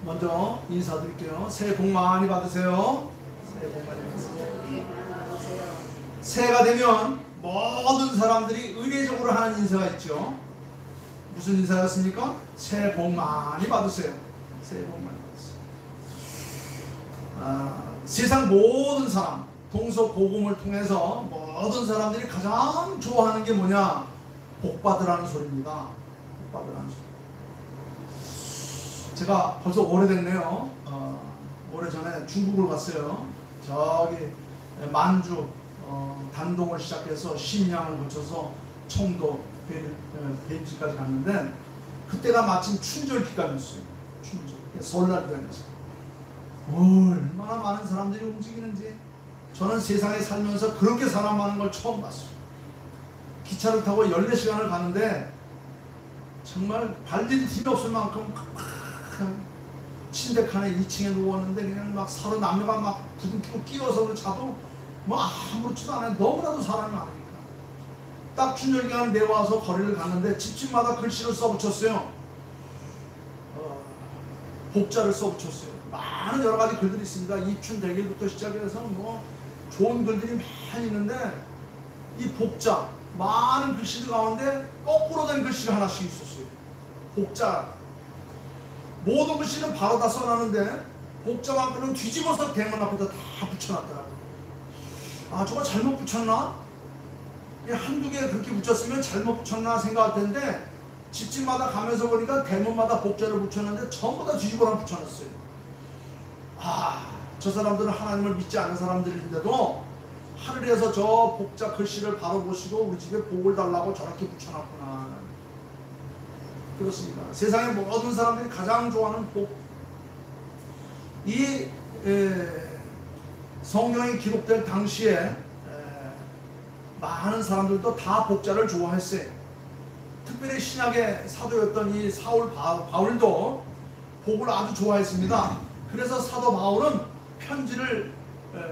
먼저 인사드릴게요. 새해 복 많이 받으세요. 새해 복 많이 받으세요. 새해가 되면 모든 사람들이 의례적으로 하는 인사가 있죠. 무슨 인사였습니까? 새해 복 많이 받으세요. 새해 복 많이 받으세요. 세상 모든 사람, 동서고금을 통해서 모든 사람들이 가장 좋아하는 게 뭐냐? 복 받으라는 소리입니다. 복 받으라는 소리. 제가 벌써 오래됐네요. 오래전에 중국을 갔어요. 저기 만주 단동을 시작해서 신양을 거쳐서 청도 베이지까지 갔는데 그때가 마침 춘절 기간이었어요. 춘절 설날 기간이었어요. 얼마나 많은 사람들이 움직이는지 저는 세상에 살면서 그렇게 사람 많은 걸 처음 봤어요. 기차를 타고 14시간을 가는데 정말 발디딜 틈이 없을 만큼 침대 칸에 2층에 누웠는데 그냥 막 서로 남녀가 막 부둥키고 끼워서 자도 뭐 아무렇지도 않아요. 너무나도 사람이 많으니까. 딱 춘절기간 내와서 거리를 갔는데 집집마다 글씨를 써붙였어요. 복자를 써붙였어요. 많은 여러 가지 글들이 있습니다. 입춘 대길부터 시작해서 뭐 좋은 글들이 많이 있는데 이 복자 많은 글씨들 가운데 거꾸로 된 글씨가 하나씩 있었어요. 복자 모든 글씨는 바로 다 써놨는데 복자만큼은 뒤집어서 대문 앞에다 다 붙여놨더라고요. 저거 잘못 붙였나? 한두 개 그렇게 붙였으면 잘못 붙였나 생각할 텐데 집집마다 가면서 보니까 대문마다 복자를 붙였는데 전부 다 뒤집어서 붙여놨어요. 저 사람들은 하나님을 믿지 않는 사람들인데도 하늘에서 저 복자 글씨를 바로 보시고 우리 집에 복을 달라고 저렇게 붙여놨구나. 그렇습니다. 세상의 모든 사람들이 가장 좋아하는 복. 이 성경이 기록될 당시에 많은 사람들도 다 복자를 좋아했어요. 특별히 신약의 사도였던 이 사울 바울도 복을 아주 좋아했습니다. 그래서 사도 바울은 편지를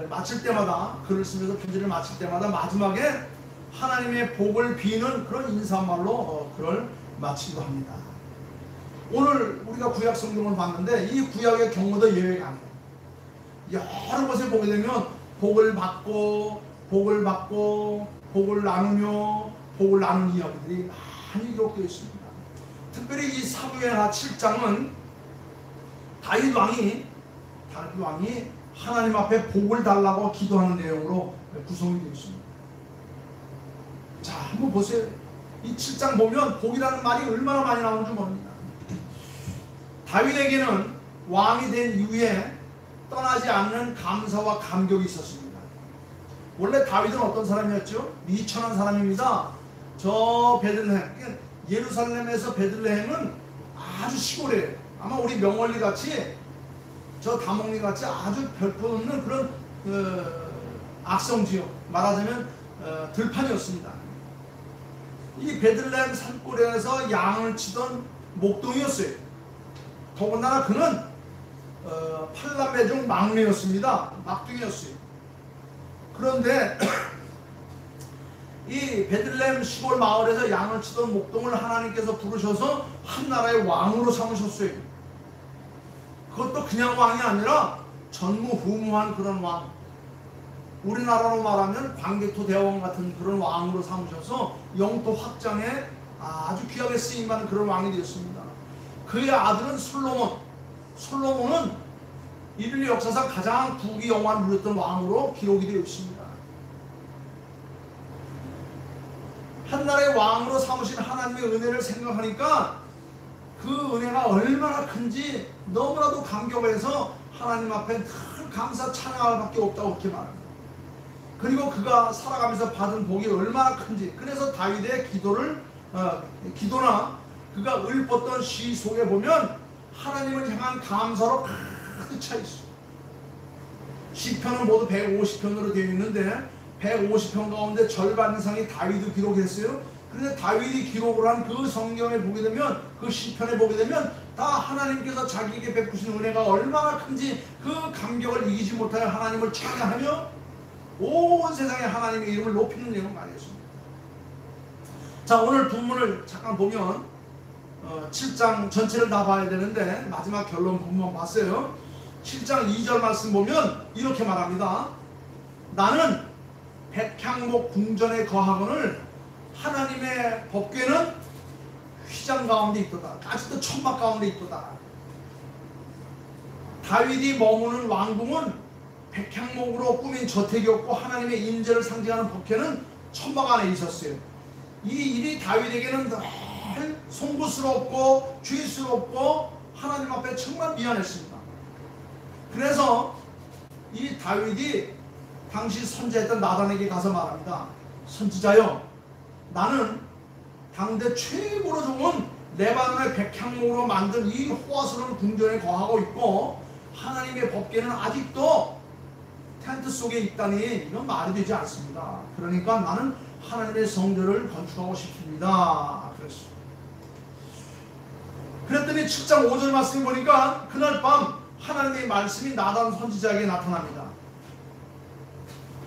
마칠 때마다 글을 쓰면서 편지를 마칠 때마다 마지막에 하나님의 복을 비는 그런 인사말로 글을 마치기도 합니다. 오늘 우리가 구약 성경을 봤는데 이 구약의 경우도 예외가 아니에요. 여러 곳에 보게 되면 복을 받고 복을 받고 복을 나누며 복을 나누는 이야기들이 많이 기록되어 있습니다. 특별히 이 사무엘하 7장은 다윗 왕이 하나님 앞에 복을 달라고 기도하는 내용으로 구성이 되어 있습니다. 자, 한번 보세요. 이 7장 보면 복이라는 말이 얼마나 많이 나오는지 모릅니다. 다윗에게는 왕이 된 이후에 떠나지 않는 감사와 감격이 있었습니다. 원래 다윗은 어떤 사람이었죠? 미천한 사람입니다. 저 베들레헴, 예루살렘에서 베들레헴은 아주 시골이에요. 아마 우리 명월리 같이 저 다목리 같이 아주 별포없는 그런 악성지역, 말하자면 들판이었습니다. 이 베들레헴 산골에서 양을 치던 목동이었어요. 더군다나 그는 8남매 중 막내였습니다. 막둥이였어요. 그런데 이 베들레헴 시골 마을에서 양을 치던 목동을 하나님께서 부르셔서 한 나라의 왕으로 삼으셨어요. 그것도 그냥 왕이 아니라 전무후무한 그런 왕. 우리나라로 말하면 광개토 대왕 같은 그런 왕으로 삼으셔서 영토 확장에 아주 귀하게 쓰임받는 그런 왕이 되었습니다. 그의 아들은 솔로몬은 인류 역사상 가장 부귀영화를 누렸던 왕으로 기록이 되어 있습니다. 한 나라의 왕으로 삼으신 하나님의 은혜를 생각하니까 그 은혜가 얼마나 큰지 너무나도 감격해서 하나님 앞에 큰 감사 찬양할 밖에 없다고 그렇게 말합니다. 그리고 그가 살아가면서 받은 복이 얼마나 큰지, 그래서 다윗의 기도나 그가 읊었던 시 속에 보면 하나님을 향한 감사로 가득 차 있어요. 시편은 모두 150편으로 되어 있는데 150편 가운데 절반 이상이 다윗이 기록했어요. 그런데 다윗이 기록을 한 그 성경에 보게 되면, 그 시편에 보게 되면 다 하나님께서 자기에게 베푸신 은혜가 얼마나 큰지 그 감격을 이기지 못하여 하나님을 찬양하며 온 세상에 하나님의 이름을 높이는 내용 많이 했습니다. 자, 오늘 본문을 잠깐 보면 7장 전체를 다 봐야 되는데 마지막 결론 부분만 봤어요. 7장 2절 말씀 보면 이렇게 말합니다. 나는 백향목 궁전에 거하거늘 하나님의 법궤는 휘장 가운데 있도다. 아직도 천막 가운데 있도다. 다윗이 머무는 왕궁은 백향목으로 꾸민 저택이었고 하나님의 임재를 상징하는 법궤는 천막 안에 있었어요. 이 일이 다윗에게는 늘 송구스럽고 죄스럽고 하나님 앞에 정말 미안했습니다. 그래서 이 다윗이 당시 선지자였던 나단에게 가서 말합니다. 선지자여, 나는 당대 최고로 좋은 레바논의 백향목으로 만든 이 호화스러운 궁전에 거하고 있고 하나님의 법궤는 아직도 텐트 속에 있다니 이건 말이 되지 않습니다. 그러니까 나는 하나님의 성전을 건축하고 싶습니다. 그랬더니 7장 5절 말씀을 보니까 그날 밤 하나님의 말씀이 나단 선지자에게 나타납니다.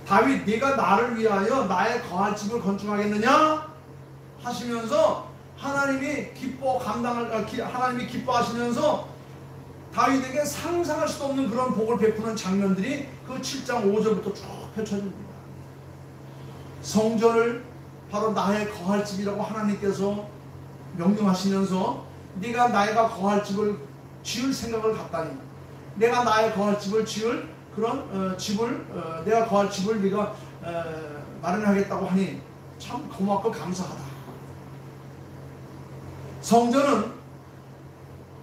다윗, 네가 나를 위하여 나의 거할 집을 건축하겠느냐 하시면서 하나님이 하나님이 기뻐하시면서 다윗에게 상상할 수도 없는 그런 복을 베푸는 장면들이 그 7장 5절부터 쭉 펼쳐집니다. 성전을 바로 나의 거할 집이라고 하나님께서 명령하시면서 네가 나의 거할 집을 지을 생각을 갖다니, 내가 나의 거할 집을 지을 그런 내가 거할 집을 네가 마련하겠다고 하니 참 고맙고 감사하다. 성전은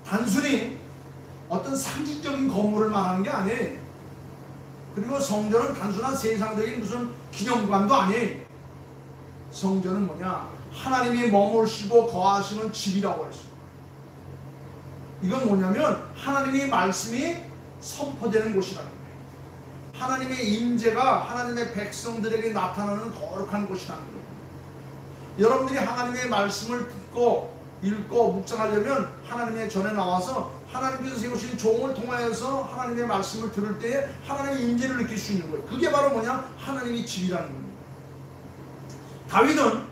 단순히 어떤 상징적인 건물을 말하는 게 아니에요. 그리고 성전은 단순한 세상적인 무슨 기념관도 아니에요. 성전은 뭐냐? 하나님이 머무시고 거하시는 집이라고 했어요. 이건 뭐냐면 하나님의 말씀이 선포되는 곳이라는 거예요. 하나님의 임재가 하나님의 백성들에게 나타나는 거룩한 곳이라는 거예요. 여러분들이 하나님의 말씀을 듣고 읽고 묵상하려면 하나님의 전에 나와서 하나님께서 세우신 종을 통하여서 하나님의 말씀을 들을 때에 하나님의 임재를 느낄 수 있는 거예요. 그게 바로 뭐냐? 하나님의 집이라는 겁니다. 다윗은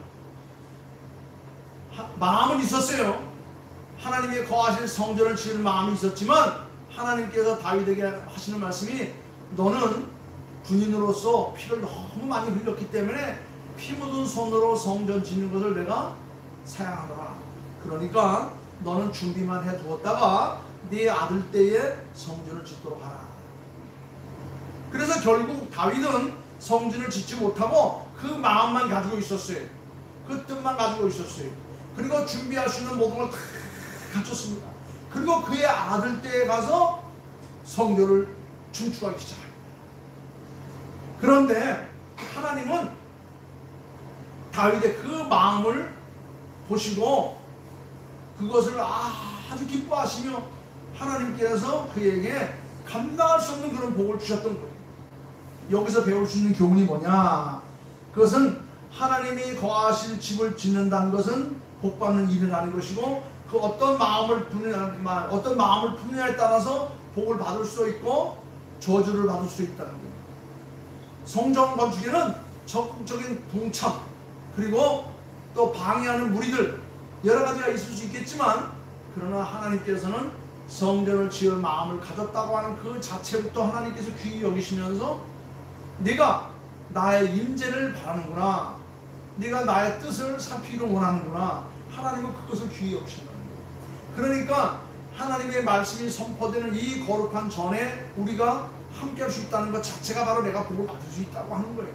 마음은 있었어요. 하나님의 거하실 성전을 지을 마음이 있었지만 하나님께서 다윗에게 하시는 말씀이 너는 군인으로서 피를 너무 많이 흘렸기 때문에 피 묻은 손으로 성전 짓는 것을 내가 사양하더라. 그러니까 너는 준비만 해두었다가 네 아들 때에 성전을 짓도록 하라. 그래서 결국 다윗은 성전을 짓지 못하고 그 마음만 가지고 있었어요. 그 뜻만 가지고 있었어요. 그리고 준비할 수 있는 모든 걸 다 갖췄습니다. 그리고 그의 아들 때에 가서 성전을 중축하기 시작합니다. 그런데 하나님은 다윗의 그 마음을 보시고 그것을 아주 기뻐하시며 하나님께서 그에게 감당할 수 없는 그런 복을 주셨던 거예요. 여기서 배울 수 있는 교훈이 뭐냐? 그것은 하나님이 거하실 집을 짓는다는 것은 복받는 일이라는 것이고 그 어떤 마음을 품느냐에 따라서 복을 받을 수 있고 저주를 받을 수 있다는 거예요. 성전 건축에는 적극적인 동참 그리고 또 방해하는 무리들 여러 가지가 있을 수 있겠지만 그러나 하나님께서는 성전을 지을 마음을 가졌다고 하는 그 자체부터 하나님께서 귀히 여기시면서 네가 나의 임재를 바라는구나, 네가 나의 뜻을 살피기를 원하는구나, 하나님은 그것을 귀히 여기신다는 거예요. 그러니까 하나님의 말씀이 선포되는 이 거룩한 전에 우리가 함께 할 수 있다는 것 자체가 바로 내가 복을 받을 수 있다고 하는 거예요.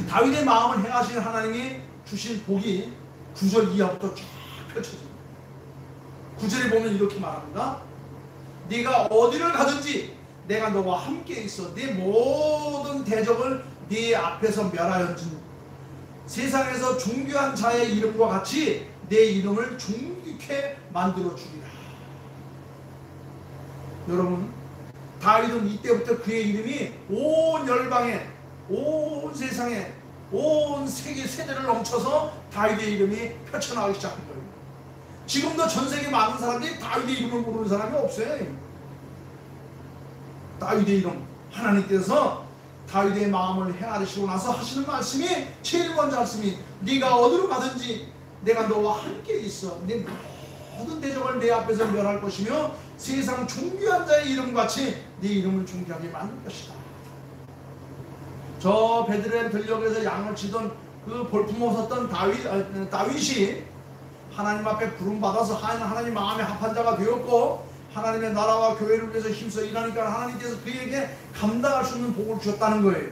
다윗의 마음을 행하신 하나님이 주신 복이 9절 이하부터 쫙 펼쳐집니다. 9절에 보면 이렇게 말합니다. 네가 어디를 가든지 내가 너와 함께 있어 네 모든 대적을 네 앞에서 멸하였으니 세상에서 존귀한 자의 이름과 같이 내 이름을 존귀케 만들어 주리라. 여러분, 다윗은 이때부터 그의 이름이 온 열방에, 온 세상에, 온 세계 세대를 넘쳐서 다윗의 이름이 펼쳐나가기 시작한 거예요. 지금도 전 세계 많은 사람들이 다윗의 이름을 모르는 사람이 없어요. 다윗의 이름, 하나님께서 다윗의 마음을 헤아리시고 나서 하시는 말씀이 제일 먼저 말씀이 네가 어디로 가든지 내가 너와 함께 있어. 내 모든 대적을 내 앞에서 멸할 것이며 세상 존귀한 자의 이름같이 네 이름을 존귀하게 만들 것이다. 저 베들레헴 들녘에서 양을 치던 그 볼품없었던 다윗이 하나님 앞에 부름받아서 하나님 마음에 합한 자가 되었고 하나님의 나라와 교회를 위해서 힘써 일하니까 하나님께서 그에게 감당할 수 있는 복을 주셨다는 거예요.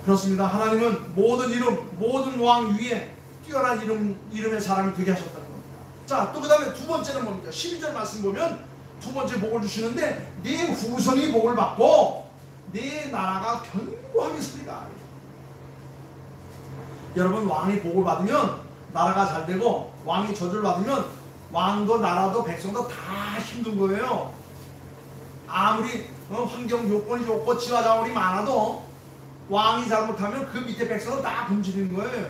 그렇습니다. 하나님은 모든 이름, 모든 왕 위에 뛰어난 이름의 사람이 되게 하셨다는 겁니다. 자, 또 그 다음에 두 번째는 뭡니까? 12절 말씀 보면 두 번째 복을 주시는데 네 후손이 복을 받고 네 나라가 견고하게 서리라. 여러분, 왕이 복을 받으면 나라가 잘 되고 왕이 저주를 받으면 왕도 나라도 백성도 다 힘든 거예요. 아무리 환경 요건이 좋고 지하 자원이 많아도 왕이 잘못하면 그 밑에 백성은 다 굶주리는 거예요.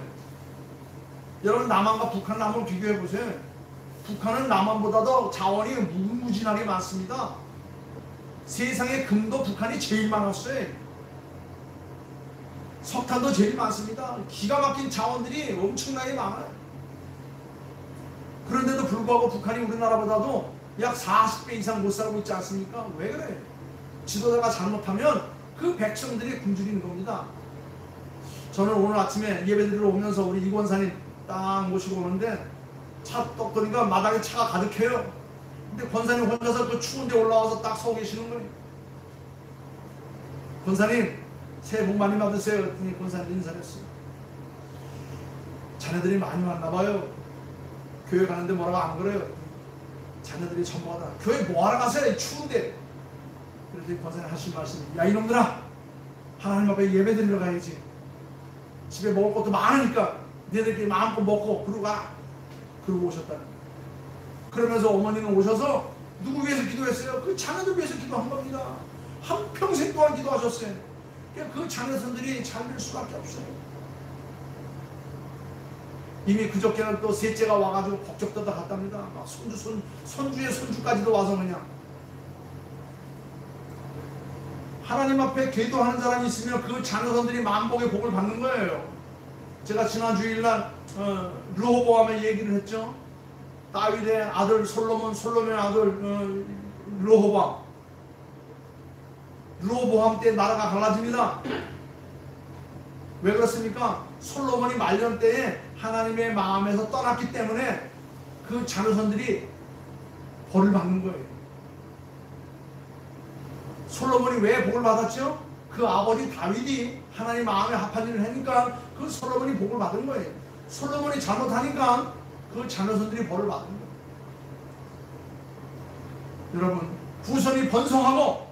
여러분, 남한과 북한 한번 비교해 보세요. 북한은 남한보다도 자원이 무궁무진하게 많습니다. 세상에 금도 북한이 제일 많았어요. 석탄도 제일 많습니다. 기가 막힌 자원들이 엄청나게 많아요. 그런데도 불구하고 북한이 우리나라보다도 약 40배 이상 못 살고 있지 않습니까? 왜 그래? 지도자가 잘못하면 그 백성들이 굶주리는 겁니다. 저는 오늘 아침에 예배드리러 오면서 우리 이 권사님 딱 모시고 오는데 차 떡더니까 마당에 차가 가득해요. 근데 권사님 혼자서 그 추운데 올라와서 딱 서 계시는 거예요. 권사님, 새해 복 많이 받으세요. 그랬더니 권사님 인사를 했어요. 자네들이 많이 왔나봐요. 교회 가는데 뭐라고 안 그래요? 자네들이 전부가 다 교회 뭐하러 가세요? 추운데. 그랬더니 권사님 하신 말씀이, 야 이놈들아, 하나님 앞에 예배 드리러 가야지. 집에 먹을 것도 많으니까 너희들끼리 마음껏 먹고 그러고 가. 그러고 오셨다는 거예요. 그러면서 어머니는 오셔서 누구 위해서 기도했어요? 그 자녀들 위해서 기도한 겁니다. 한평생 동안 기도하셨어요. 그 자녀선들이 잘 될 수밖에 없어요. 이미 그저께는 또 셋째가 와가지고 법적 떠다 갔답니다. 막 손주의 손주까지도 와서 그냥. 하나님 앞에 기도하는 사람이 있으면 그 자녀선들이 만복의 복을 받는 거예요. 제가 지난 주일날 르호보암의 얘기를 했죠. 다윗의 아들 솔로몬의 아들 르호보암 때 나라가 갈라집니다. 왜 그렇습니까? 솔로몬이 말년 때에 하나님의 마음에서 떠났기 때문에 그 자녀선들이 벌을 받는 거예요. 솔로몬이 왜 복을 받았죠? 그 아버지 다윗이 하나님 마음에 합한 일을 하니까 그 솔로몬이 복을 받은 거예요. 솔로몬이 잘못하니까 그 자녀선들이 벌을 받은 거예요. 여러분, 후손이 번성하고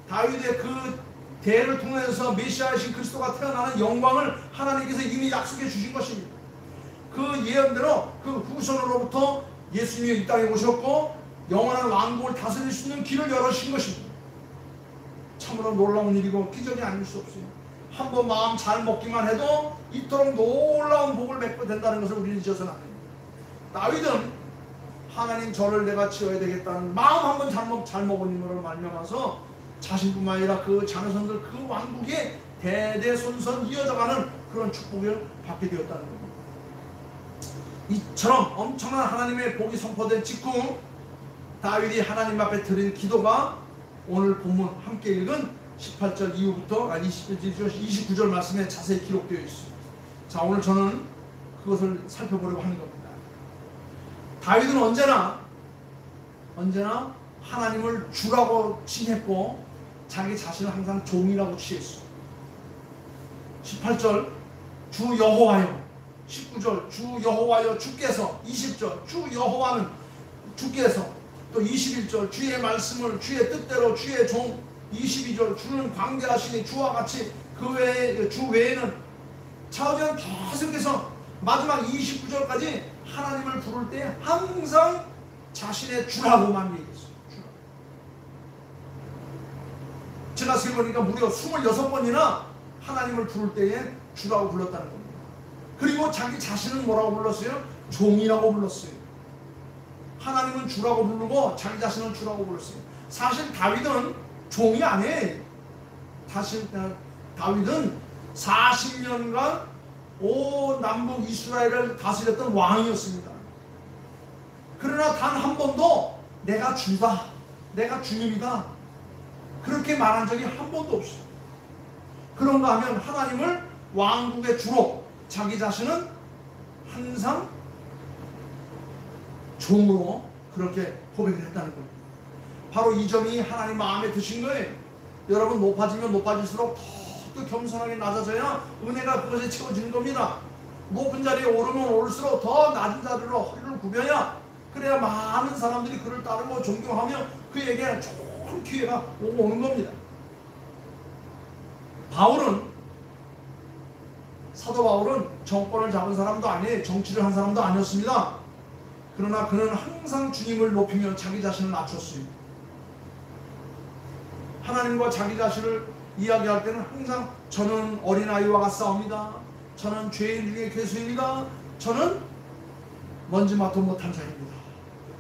다윗의 그 대를 통해서 메시아이신 그리스도가 태어나는 영광을 하나님께서 이미 약속해 주신 것입니다. 그 예언대로 그 후손으로부터 예수님이 이 땅에 오셨고 영원한 왕국을 다스릴 수 있는 길을 열어주신 것입니다. 참으로 놀라운 일이고 기적이 아닐 수 없어요. 한번 마음 잘 먹기만 해도 이토록 놀라운 복을 맺게 된다는 것을 우리는 잊어서는 안 됩니다. 다윗은 하나님 저를 내가 치워야 되겠다는 마음 한번 잘 먹은 힘으로 말미암아서 자신뿐만 아니라 그 자녀선들 그 왕국이 대대손손 이어져가는 그런 축복을 받게 되었다는 겁니다. 이처럼 엄청난 하나님의 복이 선포된 직후 다윗이 하나님 앞에 드린 기도가 오늘 본문 함께 읽은 18절 이후부터 29절 말씀에 자세히 기록되어 있습니다. 자, 오늘 저는 그것을 살펴보려고 하는 겁니다. 다윗은 언제나 하나님을 주라고 칭했고 자기 자신을 항상 종이라고 취했어. 18절 주 여호와여, 19절 주 여호와여 주께서, 20절 주 여호와는 주께서, 또 21절 주의 말씀을 주의 뜻대로 주의 종, 22절 주는 광대하시니 주와 같이 그 외에 주 외에는 차오전 계속해서 마지막 29절까지 하나님을 부를 때 항상 자신의 주라고만 얘기했어요. 제가 세보니까 무려 26번이나 하나님을 부를 때에 주라고 불렀다는 겁니다. 그리고 자기 자신은 뭐라고 불렀어요? 종이라고 불렀어요. 하나님은 주라고 부르고 자기 자신은 주라고 불렀어요. 사실 다윗은 종이 아니에요. 다윗은 40년간 온 남북 이스라엘을 다스렸던 왕이었습니다. 그러나 단 한 번도 내가 주다, 내가 주님이다 그렇게 말한 적이 한 번도 없어요. 그런가 하면 하나님을 왕국의 주로, 자기 자신은 항상 종으로 그렇게 고백을 했다는 겁니다. 바로 이 점이 하나님 마음에 드신 거예요. 여러분, 높아지면 높아질수록 더 겸손하게 낮아져야 은혜가 그것에 채워지는 겁니다. 높은 자리에 오르면 오를수록 더 낮은 자리로 허리를 굽여야, 그래야 많은 사람들이 그를 따르고 존경하며 그에게 좋은 기회가 오는 겁니다. 사도 바울은 정권을 잡은 사람도 아니에요. 정치를 한 사람도 아니었습니다. 그러나 그는 항상 주님을 높이며 자기 자신을 낮췄어요. 하나님과 자기 자신을 이야기할 때는 항상 저는 어린아이와 같사옵니다. 저는 죄인 중에 괴수입니다. 저는 먼지마도 못한 자입니다.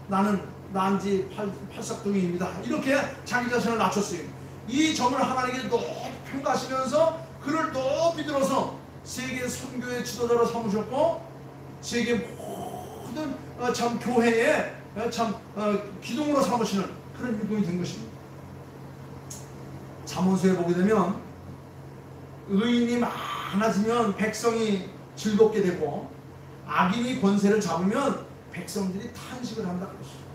나는 난지 팔싹둥이입니다. 이렇게 자기 자신을 낮췄어요. 이 점을 하나님께 높이 평가하시면서 그를 높이 들어서 세계 선교의 지도자로 삼으셨고, 세계 모든 참 교회의 참 기둥으로 삼으시는 그런 일꾼이 된 것입니다. 잠언서에 보게 되면 의인이 많아지면 백성이 즐겁게 되고 악인이 권세를 잡으면 백성들이 탄식을 한다고 했습니다.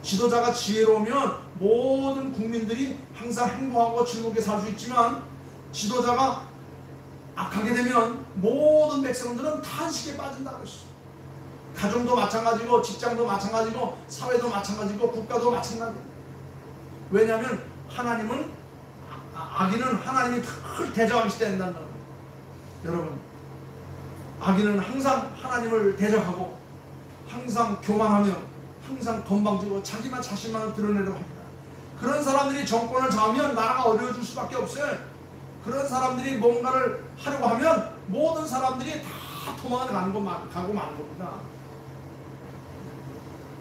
지도자가 지혜로우면 모든 국민들이 항상 행복하고 즐겁게 살 수 있지만, 지도자가 악하게 되면 모든 백성들은 탄식에 빠진다고 했습니다. 가정도 마찬가지고, 직장도 마찬가지고, 사회도 마찬가지고, 국가도 마찬가지고. 왜냐하면 하나님은, 악인은 하나님이 늘 대적하시게 된다는 거예요. 여러분, 악인은 항상 하나님을 대적하고 항상 교만하며 항상 건방지고 자기만 자신만 드러내려고 합니다. 그런 사람들이 정권을 잡으면 나라가 어려워질 수밖에 없어요. 그런 사람들이 뭔가를 하려고 하면 모든 사람들이 다 도망을 가고 마는 겁니다.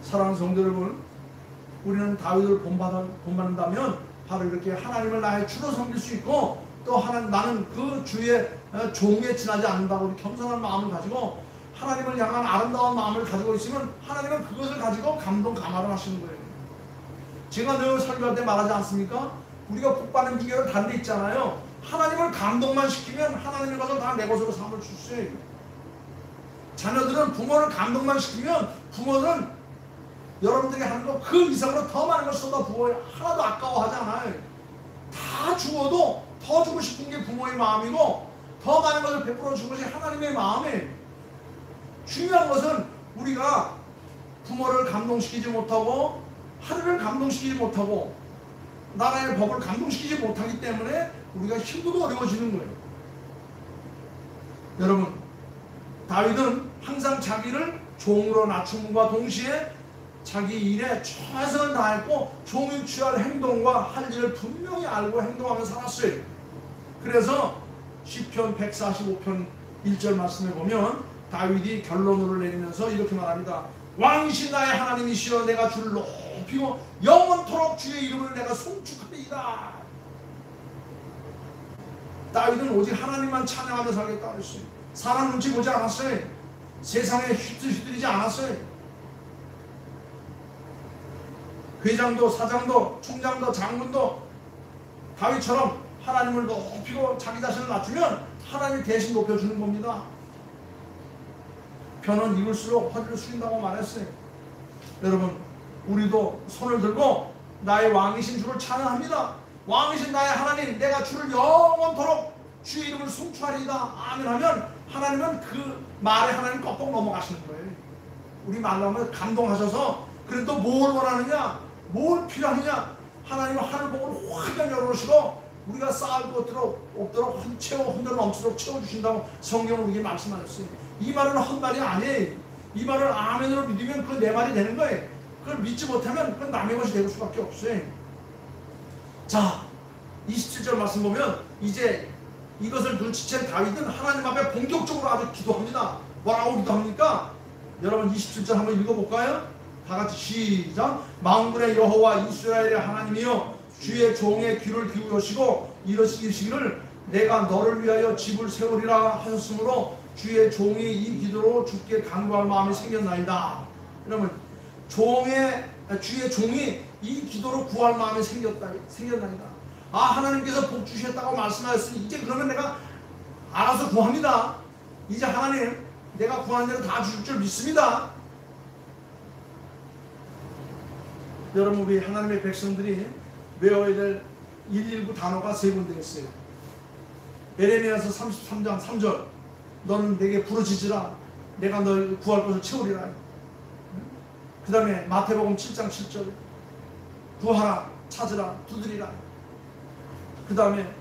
사랑하는 성도 여러분, 우리는 다윗을 본받는다면 바로 이렇게 하나님을 나의 주로 섬길 수 있고, 또 나는 그 주의 종에 지나지 않는다고 겸손한 마음을 가지고 하나님을 향한 아름다운 마음을 가지고 있으면 하나님은 그것을 가지고 감동감화를 하시는 거예요. 제가 늘 설교할 때 말하지 않습니까? 우리가 복받는 비결은 다른 데 있잖아요. 하나님을 감동만 시키면 하나님의 것을 다 내 것으로 삼을 수 있어요. 자녀들은 부모를 감동만 시키면 부모는 여러분들이 하는 거 그 이상으로 더 많은 걸 쏟아부어요. 하나도 아까워하지 않아요. 다 주어도 더 주고 싶은 게 부모의 마음이고, 더 많은 것을 베풀어 준 것이 하나님의 마음이에요. 중요한 것은 우리가 부모를 감동시키지 못하고, 하늘을 감동시키지 못하고, 나라의 법을 감동시키지 못하기 때문에 우리가 힘들고 어려워지는 거예요. 여러분, 다윗은 항상 자기를 종으로 낮춤과 동시에 자기 일에 최선을 다했고 종이 취할 행동과 할 일을 분명히 알고 행동하며 살았어요. 그래서 시편 145편 1절 말씀에 보면 다윗이 결론을 내리면서 이렇게 말합니다. 왕이신 나의 하나님이시여 내가 주를 높이고 영원토록 주의 이름을 내가 송축하리이다. 다윗은 오직 하나님만 찬양하며 살겠다고 했어요. 사람 눈치 보지 않았어요. 세상에 휘둘리지 않았어요. 회장도 사장도 총장도 장군도 다윗처럼 하나님을 높이고 자기 자신을 낮추면 하나님이 대신 높여주는 겁니다. 편은 입을수록 허리를 숙인다고 말했어요. 여러분, 우리도 손을 들고 나의 왕이신 주를 찬양합니다. 왕이신 나의 하나님, 내가 주를 영원토록 주의 이름을 송축하리이다. 아멘 하면 하나님은 그 말에 하나님 꺾고 넘어가시는 거예요. 우리 말로 하면 감동하셔서 그래도 뭘 원하느냐, 뭘 필요하느냐, 하나님은 하늘복을 확연 열어놓으시고 우리가 쌓을 것들로 없도록 흔들어 넘치도록 채워주신다고 성경은 우리에게 말씀하셨어요. 이 말은 헛말이 아니에요. 이 말을 아멘으로 믿으면 그건 내 말이 되는 거예요. 그걸 믿지 못하면 그건 남의 것이 될 수밖에 없어요. 자, 27절 말씀 보면 이제 이것을 눈치챈 다윗은 하나님 앞에 본격적으로 아주 기도합니다. 뭐라고 기도합니까? 여러분 27절 한번 읽어볼까요? 다같이 시작. 만군의 여호와 이스라엘의 하나님이여 주의 종의 귀를 기울이시고 이러시기를 내가 너를 위하여 집을 세우리라 하셨으므로 주의 종이 이 기도로 주께 간구할 마음이 생겼나이다. 그러면 주의 종이 이 기도로 구할 마음이 생겼나이다. 아, 하나님께서 복 주셨다고 말씀하셨으니 이제 그러면 내가 알아서 구합니다. 이제 하나님 내가 구하는 대로 다 주실 줄 믿습니다. 여러분, 우리 하나님의 백성들이 외워야 될 119 단어가 세 군데 있어요. 에레미야서 33장 3절, 너는 내게 부르짖으라 내가 널 구할 것을 채우리라. 그 다음에 마태복음 7장 7절, 구하라 찾으라 두드리라. 그 다음에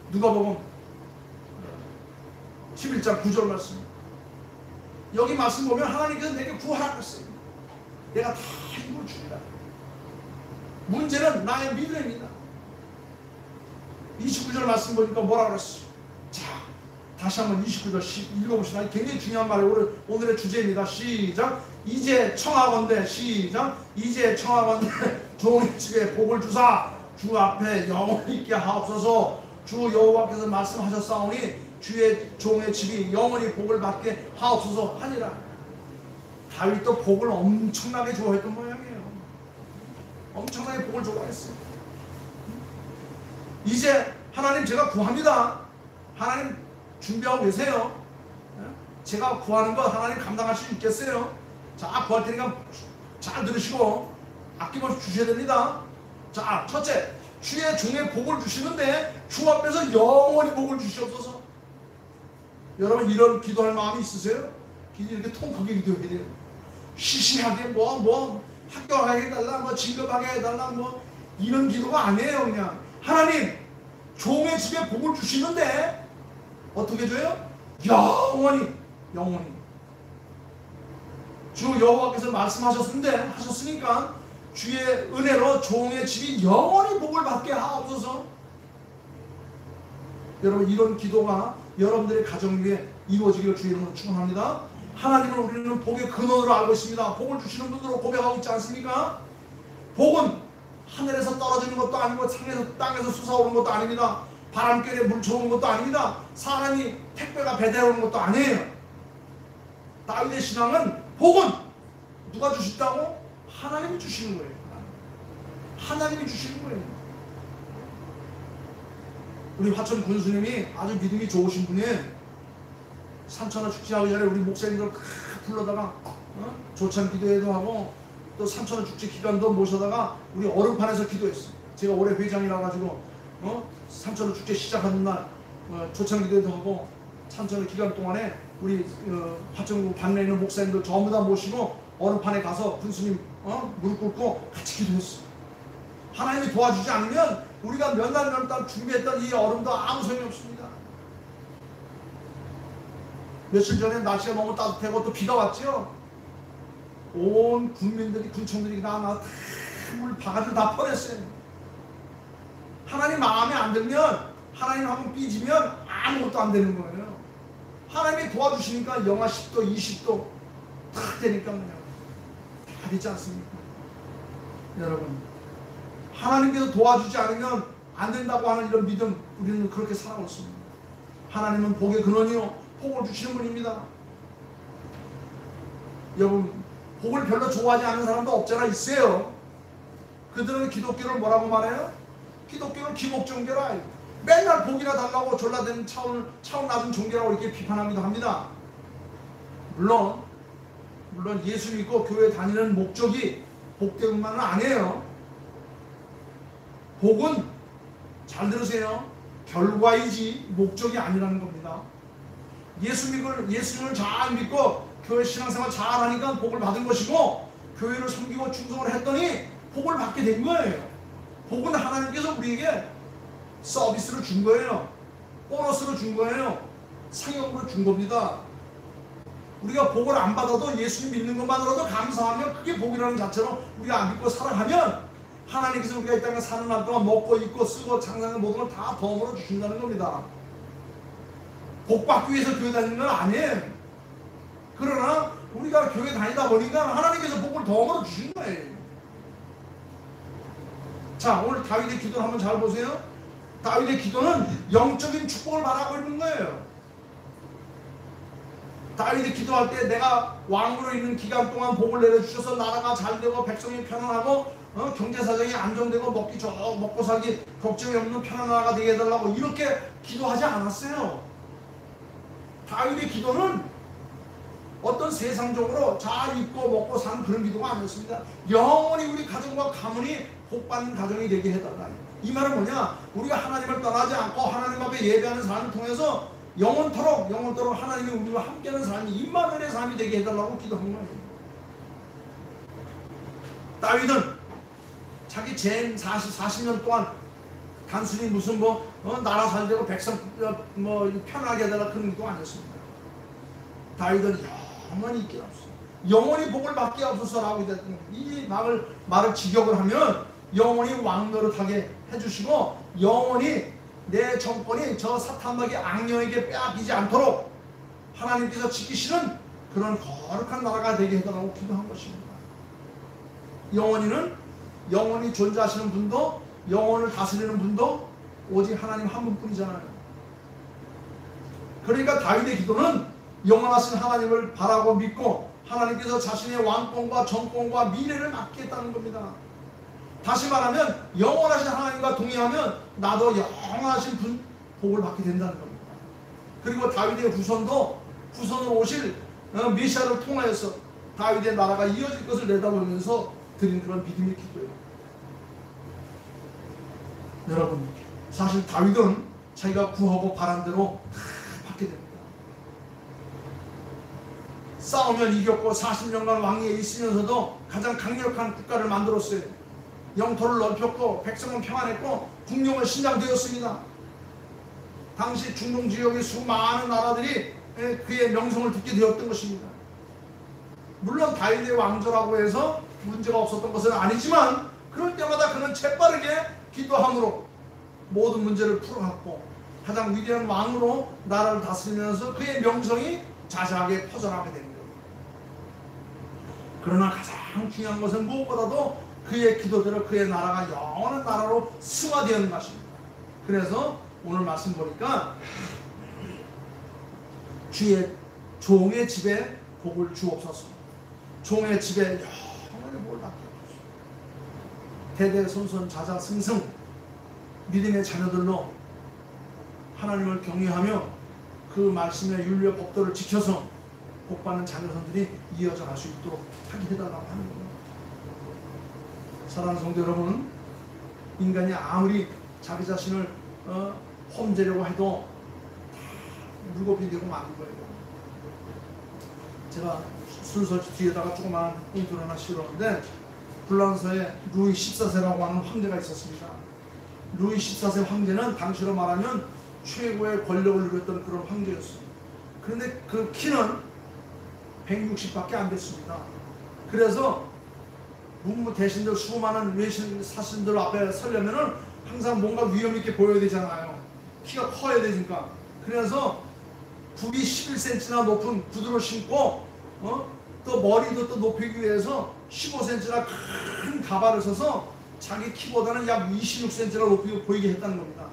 누가복음 11장 9절 말씀, 여기 말씀 보면 하나님께서 내게 구하라 그랬어요. 내가 다 힘을 주리라. 문제는 나의 믿음입니다. 29절 말씀 보니까 뭐라 그랬어? 자, 다시 한번 29절 읽어봅시다. 굉장히 중요한 말이에요. 오늘의 주제입니다. 시작. 이제 청하건대, 시작. 이제 청하건대 종의 집에 복을 주사 주 앞에 영원히 있게 하옵소서. 주 여호와께서 말씀하셨사오니 주의 종의 집이 영원히 복을 받게 하옵소서 하니라. 다윗도 복을 엄청나게 좋아했던 모양이에요. 엄청나게 복을 좋아했어요. 이제 하나님 제가 구합니다. 하나님 준비하고 계세요. 제가 구하는 거 하나님 감당할 수 있겠어요? 자, 구할 테니까 잘 들으시고 아낌없이 주셔야 됩니다. 자, 첫째, 주의 종의 복을 주시는데 주 앞에서 영원히 복을 주시옵소서. 여러분, 이런 기도할 마음이 있으세요? 이렇게 통 크게 기도해야 돼요. 시시하게 합격하게 해달라, 진급하게 해달라, 이런 기도가 아니에요. 그냥 하나님 종의 집에 복을 주시는데 어떻게 줘요? 영원히 주 여호와께서 말씀하셨으니까 주의 은혜로 종의 집이 영원히 복을 받게 하옵소서. 여러분, 이런 기도가 여러분들의 가정 위에 이루어지기를 주의 이름으로 축원합니다. 하나님을 우리는 복의 근원으로 알고 있습니다. 복을 주시는 분으로 고백하고 있지 않습니까? 복은 하늘에서 떨어지는 것도 아니고 땅에서 솟아오르는 것도 아닙니다. 바람결에 물쳐오는 것도 아닙니다. 사람이 택배가 배달오는 것도 아니에요. 다윗의 신앙은 복은 누가 주신다고? 하나님이 주시는 거예요. 하나님이 주시는 거예요. 우리 화천 군수님이 아주 믿음이 좋으신 분이에요. 삼천하 축제하기 전에 우리 목사님들 불러다가 조찬 기도회도 하고 또 삼천하 축제 기간도 모셔다가 우리 얼음판에서 기도했어요. 제가 올해 회장이라 가지고 삼천하 축제 시작하는 날 조찬 기도회도 하고 삼천하 기간 동안에 우리 화천구 방내에 있는 목사님들 전부 다 모시고 얼음판에 가서 군수님 무릎 꿇고 같이 기도했어요. 하나님이 도와주지 않으면 우리가 몇 달 준비했던 이 얼음도 아무 소용이 없습니다. 며칠 전에 날씨가 너무 따뜻하고 또 비가 왔죠. 온 군민들이, 군청들이 다 물 바가지를 다 퍼냈어요. 하나님 마음에 안 들면, 하나님 한번 삐지면 아무것도 안 되는 거예요. 하나님이 도와주시니까 영하 10도, 20도 탁 되니까 그냥 다 되지 않습니까? 여러분, 하나님께서 도와주지 않으면 안 된다고 하는 이런 믿음, 우리는 그렇게 살아오고 있습니다. 하나님은 복의 근원이요, 복을 주시는 분입니다. 여러분, 복을 별로 좋아하지 않는 사람도 없잖아, 있어요. 그들은 기독교를 뭐라고 말해요? 기독교는 기복종교라. 맨날 복이나 달라고 졸라대는 차원 낮은 종교라고 이렇게 비판하기도 합니다. 물론 예수 믿고 교회 다니는 목적이 복 때문만은 아니에요. 복은, 잘 들으세요, 결과이지 목적이 아니라는 겁니다. 예수님을 잘 믿고 교회 신앙생활 잘 하니까 복을 받은 것이고, 교회를 섬기고 충성을 했더니 복을 받게 된 거예요. 복은 하나님께서 우리에게 서비스를 준 거예요. 보너스를 준 거예요. 상여금으로 준 겁니다. 우리가 복을 안 받아도 예수님 믿는 것만으로도 감사하면 그게 복이라는 자체로 우리가 안 믿고 살아가면 하나님께서 우리가 이 땅에 사는 날 동안 먹고 입고 쓰고 장사하는 모든 걸 다 덤으로 주신다는 겁니다. 복 받기 위해서 교회 다니는 건 아니에요. 그러나 우리가 교회 다니다 보니까 하나님께서 복을 덤으로 주신 거예요. 자, 오늘 다윗의 기도를 한번 잘 보세요. 다윗의 기도는 영적인 축복을 바라고 있는 거예요. 다윗이 기도할 때 내가 왕으로 있는 기간 동안 복을 내려주셔서 나라가 잘되고 백성이 편안하고 경제사정이 안정되고 먹고 살기 걱정이 없는 편안한 나라가 되게 해달라고 이렇게 기도하지 않았어요. 다윗의 기도는 어떤 세상적으로 잘 입고 먹고 사는 그런 기도가 아니었습니다. 영원히 우리 가정과 가문이 복받는 가정이 되게 해달라. 이 말은 뭐냐? 우리가 하나님을 떠나지 않고 하나님 앞에 예배하는 삶을 통해서 영원토록 하나님이 우리와 함께하는 삶이 임마누엘의 삶이 되게 해달라고 기도한 거예요. 다윗은 자기 전 40년 동안 단순히 무슨 나라 살되고 백성 편하게 해달라 그런 것도 아니었습니다. 다윗은 영원히 있게 없어. 영원히 복을 받게 없어서라고 이 말을 직역을 하면 영원히 왕노릇하게 해주시고 영원히 내 정권이 저 사탄마귀 악령에게 빼앗기지 않도록 하나님께서 지키시는 그런 거룩한 나라가 되게 해달라고 기도한 것입니다. 영원히 존재하시는 분도 영원을 다스리는 분도 오직 하나님 한 분뿐이잖아요. 그러니까 다윗의 기도는 영원하신 하나님을 바라고 믿고 하나님께서 자신의 왕권과 정권과 미래를 맡겠다는 겁니다. 다시 말하면 영원하신 하나님과 동의하면 나도 영원하신 분 복을 받게 된다는 겁니다. 그리고 다윗의 후손으로 오실 메시아를 통하여서 다윗의 나라가 이어질 것을 내다보면서 드린 그런 믿음의 기도예요. 여러분, 사실 다윗은 자기가 구하고 바란 대로 다 받게 됩니다. 싸우면 이겼고 40년간 왕위에 있으면서도 가장 강력한 국가를 만들었어요. 영토를 넓혔고 백성은 평안했고 국력은 신장되었습니다. 당시 중동 지역의 수많은 나라들이 그의 명성을 듣게 되었던 것입니다. 물론 다윗의 왕조라고 해서 문제가 없었던 것은 아니지만 그럴 때마다 그는 재빠르게 기도함으로 모든 문제를 풀어갔고 가장 위대한 왕으로 나라를 다스리면서 그의 명성이 자자하게 퍼져나가게 된 겁니다. 그러나 가장 중요한 것은 무엇보다도 그의 기도대로 그의 나라가 영원한 나라로 승화되는 것입니다. 그래서 오늘 말씀 보니까 종의 집에 복을 주옵소서. 종의 집에 영원히 복을 받게 하소서. 대대손손 자자승승 믿음의 자녀들로 하나님을 경외하며 그 말씀의 윤리와 법도를 지켜서 복받는 자녀선들이 이어져 갈 수 있도록 하게 해달라고 하는 겁니다. 사랑하는 성도 여러분, 인간이 아무리 자기 자신을 험재려고 해도 다 물고기 되고 마는 거예요. 제가 순서 뒤에다가 조그마한 꽁트를 하나 실었는데 불란서에 루이 14세라고 하는 황제가 있었습니다. 루이 14세 황제는 당시로 말하면 최고의 권력을 누렸던 그런 황제였어요. 그런데 그 키는 160밖에 안 됐습니다. 그래서 문무 대신들 수많은 외신 사신들 앞에 서려면은 항상 뭔가 위험 있게 보여야 되잖아요. 키가 커야 되니까. 그래서 굽이 11cm나 높은 구두를 신고 또 머리도 또 높이기 위해서 15cm나 큰 가발을 써서 자기 키보다는 약 26cm나 높이 보이게 했다는 겁니다.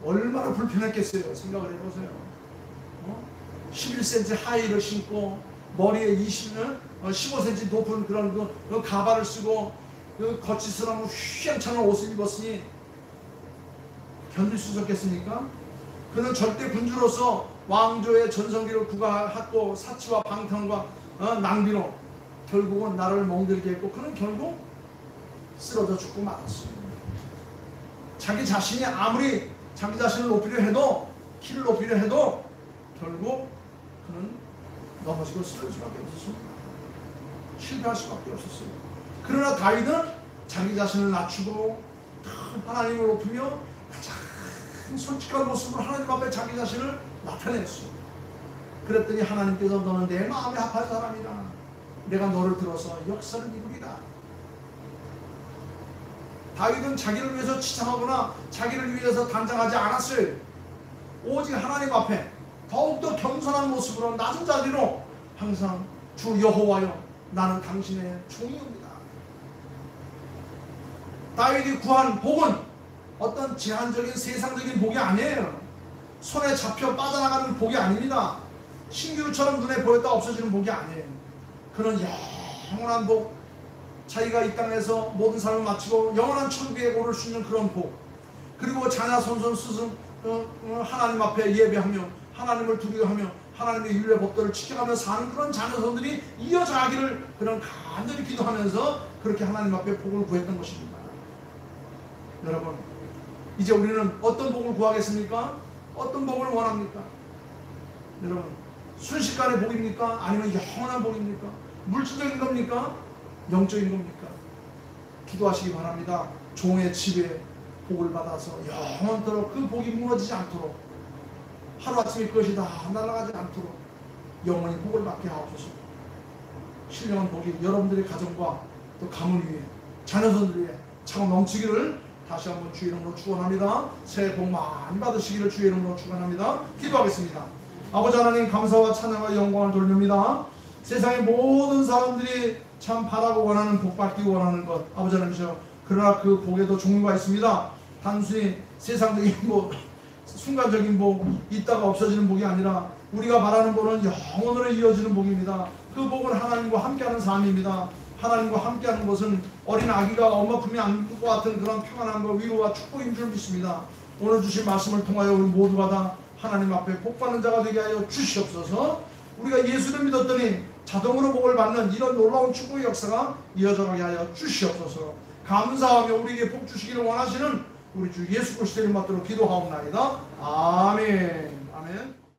얼마나 불편했겠어요. 생각을 해보세요. 11cm 하이를 신고 머리에 15cm 높은 그런 그 가발을 쓰고 거치스러운 휘황찬란한 옷을 입었으니 견딜 수 있었겠습니까? 그는 절대 군주로서 왕조의 전성기를 구가하고 사치와 방탕과 낭비로 결국은 나라를 멍들게 했고 그는 결국 쓰러져 죽고 말았어요. 자기 자신이 아무리 자기 자신을 높이려 해도 키를 높이려 해도 결국 그는 넘어지고 쓰러질 수밖에 없었습니다. 실패할 수밖에 없었어요. 그러나 다윗은 자기 자신을 낮추고 하나님을 높이며 가장 솔직한 모습으로 하나님 앞에 자기 자신을 나타냈어요. 그랬더니 하나님께서 너는 내 마음에 합한 사람이다. 내가 너를 들어서 역사를 이루리라. 다윗은 자기를 위해서 치장하거나 자기를 위해서 단장하지 않았어요. 오직 하나님 앞에 더욱더 겸손한 모습으로 낮은 자리로 항상 주 여호와여 나는 당신의 종이옵니다. 다윗이 구한 복은 어떤 제한적인 세상적인 복이 아니에요. 손에 잡혀 빠져나가는 복이 아닙니다. 신기루처럼 눈에 보였다 없어지는 복이 아니에요. 그는 영원한 복, 자기가 이 땅에서 모든 삶을 마치고 영원한 천국에 오를 수 있는 그런 복, 그리고 자녀 손손 스승 하나님 앞에 예배하며 하나님을 두려워하며 하나님의 율례 법도를 지켜가며 사는 그런 자녀손들이 이어져 가기를 그런 간절히 기도하면서 그렇게 하나님 앞에 복을 구했던 것입니다. 여러분, 이제 우리는 어떤 복을 구하겠습니까? 어떤 복을 원합니까? 여러분, 순식간의 복입니까? 아니면 영원한 복입니까? 물질적인 겁니까? 영적인 겁니까? 기도하시기 바랍니다. 종의 집에 복을 받아서 영원토록 그 복이 무너지지 않도록, 하루아침에 그것이 다 날아가지 않도록 영원히 복을 받게 하옵소서. 신령한 복이 여러분들의 가정과 또 가문 위에, 자녀손들 위에 차고 넘치기를 다시 한번 주의 이름으로 축원합니다. 새해 복 많이 받으시기를 주의 이름으로 축원합니다. 기도하겠습니다. 아버지 하나님, 감사와 찬양과 영광을 돌립니다. 세상의 모든 사람들이 참 바라고 원하는, 복 받기 원하는 것, 아버지 하나님이시여, 그러나 그 복에도 종류가 있습니다. 단순히 세상적인 복, 순간적인 복, 있다가 없어지는 복이 아니라 우리가 말하는 복은 영원으로 이어지는 복입니다. 그 복은 하나님과 함께하는 삶입니다. 하나님과 함께하는 것은 어린 아기가 엄마 품에 안길 것 같은 그런 평안함과 위로와 축복인 줄 믿습니다. 오늘 주신 말씀을 통하여 우리 모두가 다 하나님 앞에 복받는 자가 되게 하여 주시옵소서. 우리가 예수를 믿었더니 자동으로 복을 받는 이런 놀라운 축복의 역사가 이어져가게 하여 주시옵소서. 감사하며 우리에게 복 주시기를 원하시는 우리 주 예수 그리스도의 이름 받들어 기도하옵나이다. 아멘. 아멘.